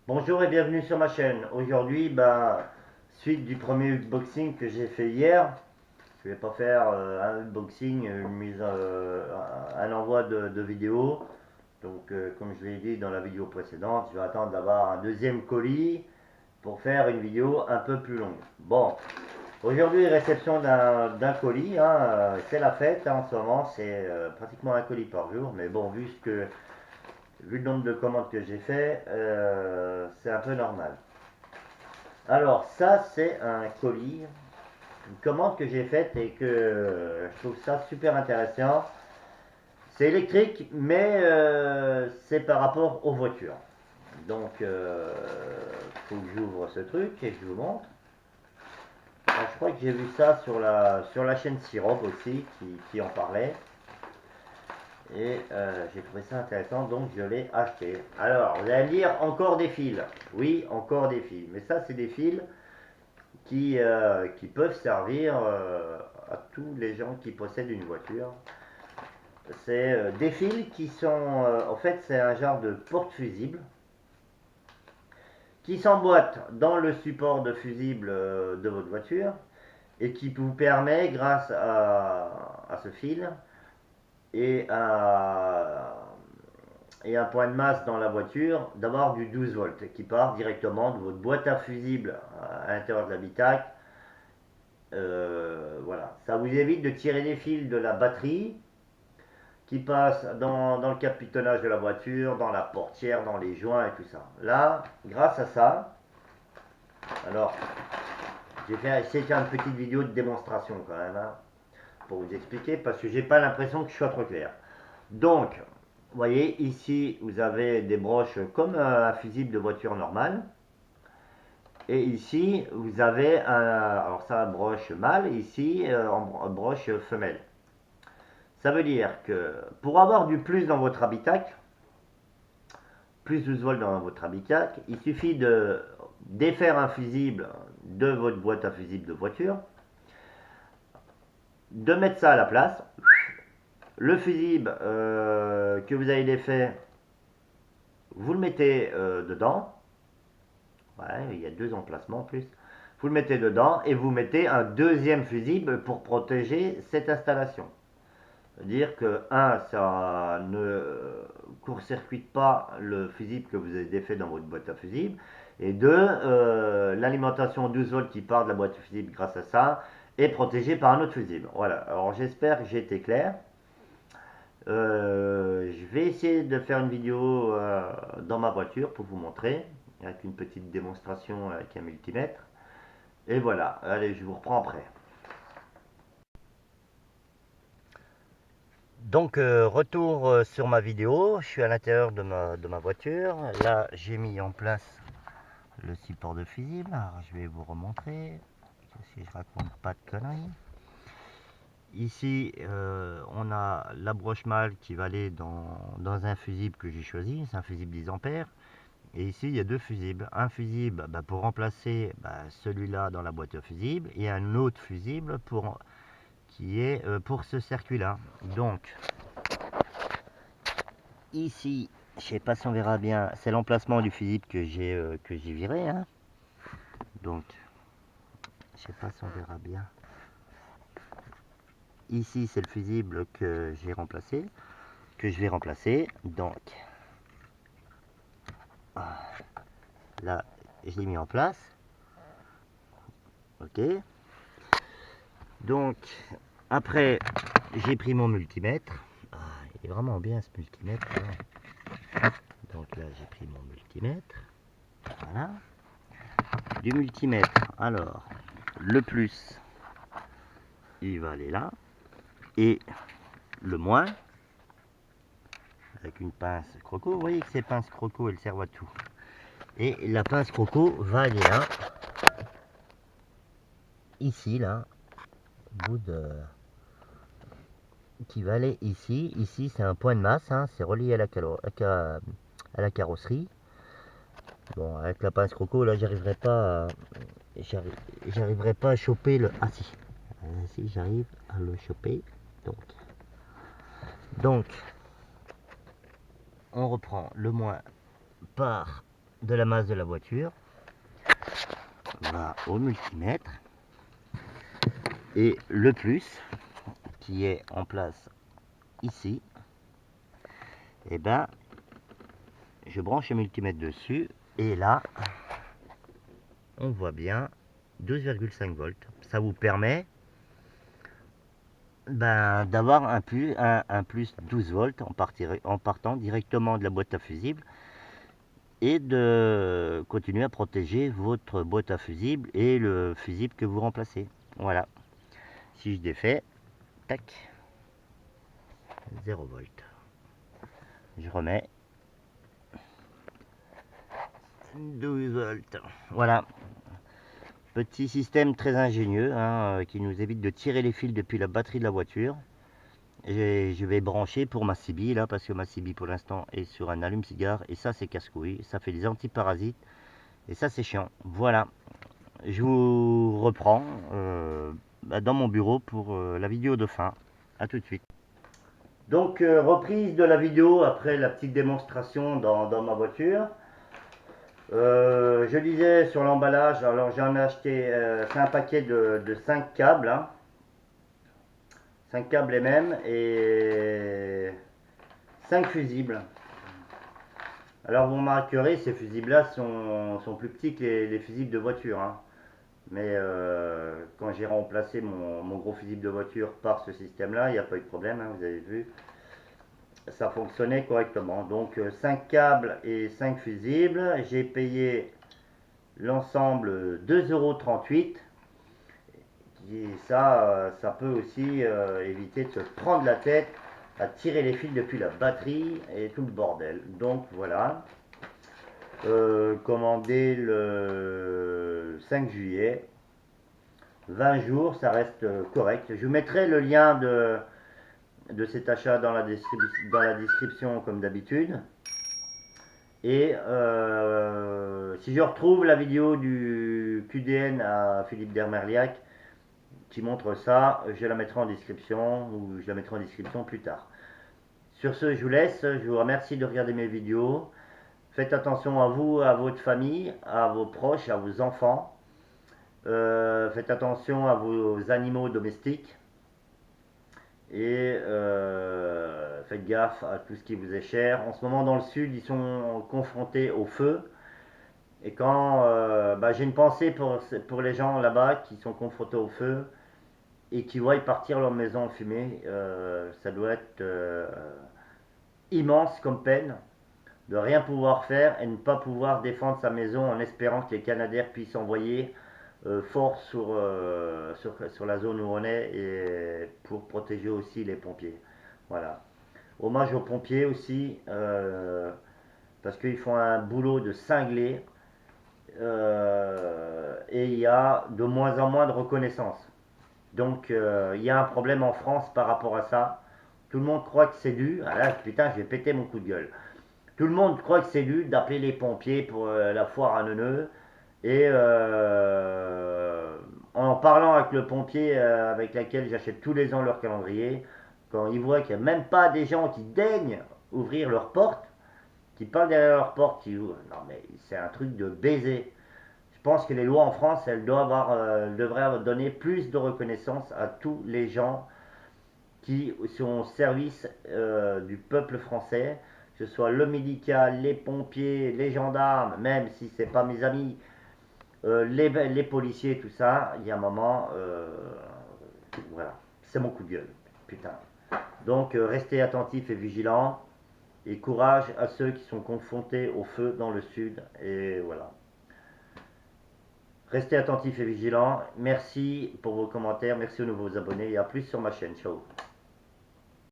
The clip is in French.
Bonjour et bienvenue sur ma chaîne. Aujourd'hui, suite du premier unboxing que j'ai fait hier, je vais pas faire un unboxing, un envoi de vidéo. Donc, comme je l'ai dit dans la vidéo précédente, je vais attendre d'avoir un deuxième colis pour faire une vidéo un peu plus longue. Bon, aujourd'hui, réception d'un colis, hein, c'est la fête hein, en ce moment, c'est pratiquement un colis par jour. Mais bon, vu le nombre de commandes que j'ai fait, c'est un peu normal. Alors ça c'est un colis, une commande que j'ai faite et que je trouve ça super intéressant. C'est électrique mais c'est par rapport aux voitures. Donc faut que j'ouvre ce truc et je vous montre. Alors, je crois que j'ai vu ça sur la chaîne Sirop aussi qui en parlait. Et j'ai trouvé ça intéressant donc je l'ai acheté. Alors vous allez me dire encore des fils. Oui encore des fils. Mais ça c'est des fils qui peuvent servir à tous les gens qui possèdent une voiture. C'est des fils qui sont, en fait, c'est un genre de porte-fusible qui s'emboîte dans le support de fusible de votre voiture et qui vous permet, grâce à ce fil et et un point de masse dans la voiture, d'avoir du 12 volts qui part directement de votre boîte à fusible à l'intérieur de l'habitacle. Voilà, ça vous évite de tirer des fils de la batterie qui passent dans le capitonnage de la voiture, dans la portière, dans les joints et tout ça. Là, grâce à ça, alors j'ai essayé de faire une petite vidéo de démonstration quand même, hein, pour vous expliquer, parce que j'ai pas l'impression que je sois trop clair. Donc, vous voyez, ici, vous avez des broches comme un fusible de voiture normale. Et ici, vous avez alors ça, broche mâle, ici, en broche femelle. Ça veut dire que pour avoir du plus dans votre habitacle, plus 12 volts dans votre habitacle, il suffit de défaire un fusible de votre boîte à fusible de voiture, de mettre ça à la place. Le fusible que vous avez défait, vous le mettez dedans. Ouais, il y a deux emplacements en plus. Vous le mettez dedans et vous mettez un deuxième fusible pour protéger cette installation. C'est-à-dire que, un, ça ne court-circuite pas le fusible que vous avez défait dans votre boîte à fusible. Et deux, l'alimentation 12 volts qui part de la boîte à fusible grâce à ça est protégée par un autre fusible. Voilà, alors j'espère que j'ai été clair. Je vais essayer de faire une vidéo dans ma voiture pour vous montrer, avec une petite démonstration avec un multimètre. Et voilà, allez, je vous reprends après. Donc retour sur ma vidéo, je suis à l'intérieur de ma voiture. Là j'ai mis en place le support de fusible. Alors, je vais vous remontrer si je raconte pas de conneries. Ici on a la broche mâle qui va aller dans un fusible que j'ai choisi, c'est un fusible 10 ampères. Et ici il y a deux fusibles. Un fusible pour remplacer celui-là dans la boîte à fusible et un autre fusible qui est pour ce circuit là. Donc ici, je sais pas si on verra bien, c'est l'emplacement du fusible que j'ai viré, hein. Donc, je sais pas si on verra bien. Ici, c'est le fusible que j'ai remplacé, que je vais remplacer. Donc, là, je l'ai mis en place. Ok. Donc, après, j'ai pris mon multimètre. Il est vraiment bien ce multimètre. Là. Donc là, j'ai pris mon multimètre. Voilà. Du multimètre, alors, le plus, il va aller là. Et le moins, avec une pince croco, vous voyez que ces pinces croco, elles servent à tout. Et la pince croco va aller là, ici, là, bout de... qui va aller ici. Ici, c'est un point de masse, hein, c'est relié à la carrosserie. Bon, avec la pince croco, là, j'arriverai pas à choper le... Ah si, si j'arrive à le choper. Donc, on reprend le moins par de la masse de la voiture va au multimètre, et le plus qui est en place ici, et ben je branche le multimètre dessus, et là on voit bien 12,5 volts. Ça vous permet d'avoir un plus 12 volts en partant directement de la boîte à fusibles, et de continuer à protéger votre boîte à fusibles et le fusible que vous remplacez. Voilà. Si je défais, tac, 0 volts. Je remets 12 volts. Voilà. Petit système très ingénieux, hein, qui nous évite de tirer les fils depuis la batterie de la voiture. Et je vais brancher pour ma CB là, parce que ma CB pour l'instant est sur un allume-cigare, et ça c'est casse-couille, ça fait des antiparasites, et ça c'est chiant. Voilà, je vous reprends dans mon bureau pour la vidéo de fin. A tout de suite. Donc reprise de la vidéo après la petite démonstration dans ma voiture. Je disais sur l'emballage, alors j'en ai acheté, c'est un paquet de 5 câbles, hein. 5 câbles les mêmes, et 5 fusibles. Alors vous remarquerez, ces fusibles là sont plus petits que les fusibles de voiture, hein. Mais quand j'ai remplacé mon gros fusible de voiture par ce système là, il n'y a pas eu de problème, hein, vous avez vu, ça fonctionnait correctement. Donc 5 câbles et 5 fusibles, j'ai payé l'ensemble 2,38 €. Et ça peut aussi éviter de se prendre la tête à tirer les fils depuis la batterie et tout le bordel. Donc voilà, commandé le 5 juillet, 20 jours, ça reste correct. Je vous mettrai le lien de cet achat dans la description comme d'habitude. Et si je retrouve la vidéo du QDN à Philippe Dermerliac qui montre ça, je la mettrai en description, ou je la mettrai en description plus tard. Sur ce, je vous laisse, je vous remercie de regarder mes vidéos. Faites attention à vous, à votre famille, à vos proches, à vos enfants. Faites attention à vos animaux domestiques. Et faites gaffe à tout ce qui vous est cher. En ce moment dans le sud, ils sont confrontés au feu. Et quand j'ai une pensée pour les gens là-bas qui sont confrontés au feu et qui voient partir leur maison en fumée, ça doit être immense comme peine de rien pouvoir faire et ne pas pouvoir défendre sa maison en espérant que les Canadaires puissent envoyer fort sur la zone où on est, et pour protéger aussi les pompiers. Voilà. Hommage aux pompiers aussi, parce qu'ils font un boulot de cinglé, et il y a de moins en moins de reconnaissance. Donc il y a un problème en France par rapport à ça. Tout le monde croit que c'est dû. Ah là, putain, je vais péter mon coup de gueule. Tout le monde croit que c'est dû d'appeler les pompiers pour la foire à Neuneu. Et en parlant avec le pompier avec lequel j'achète tous les ans leur calendrier, quand ils voient qu'il n'y a même pas des gens qui daignent ouvrir leur porte, qui parlent derrière leur porte, qui ouvrent. Non mais c'est un truc de baiser. Je pense que les lois en France, elles devraient donner plus de reconnaissance à tous les gens qui sont au service du peuple français, que ce soit le médical, les pompiers, les gendarmes, même si c'est pas mes amis, les policiers, tout ça. Il y a un moment, voilà, c'est mon coup de gueule, putain. Donc restez attentifs et vigilants, et courage à ceux qui sont confrontés au feu dans le sud, et voilà. Restez attentifs et vigilants. Merci pour vos commentaires, merci aux nouveaux abonnés, et à plus sur ma chaîne. Ciao.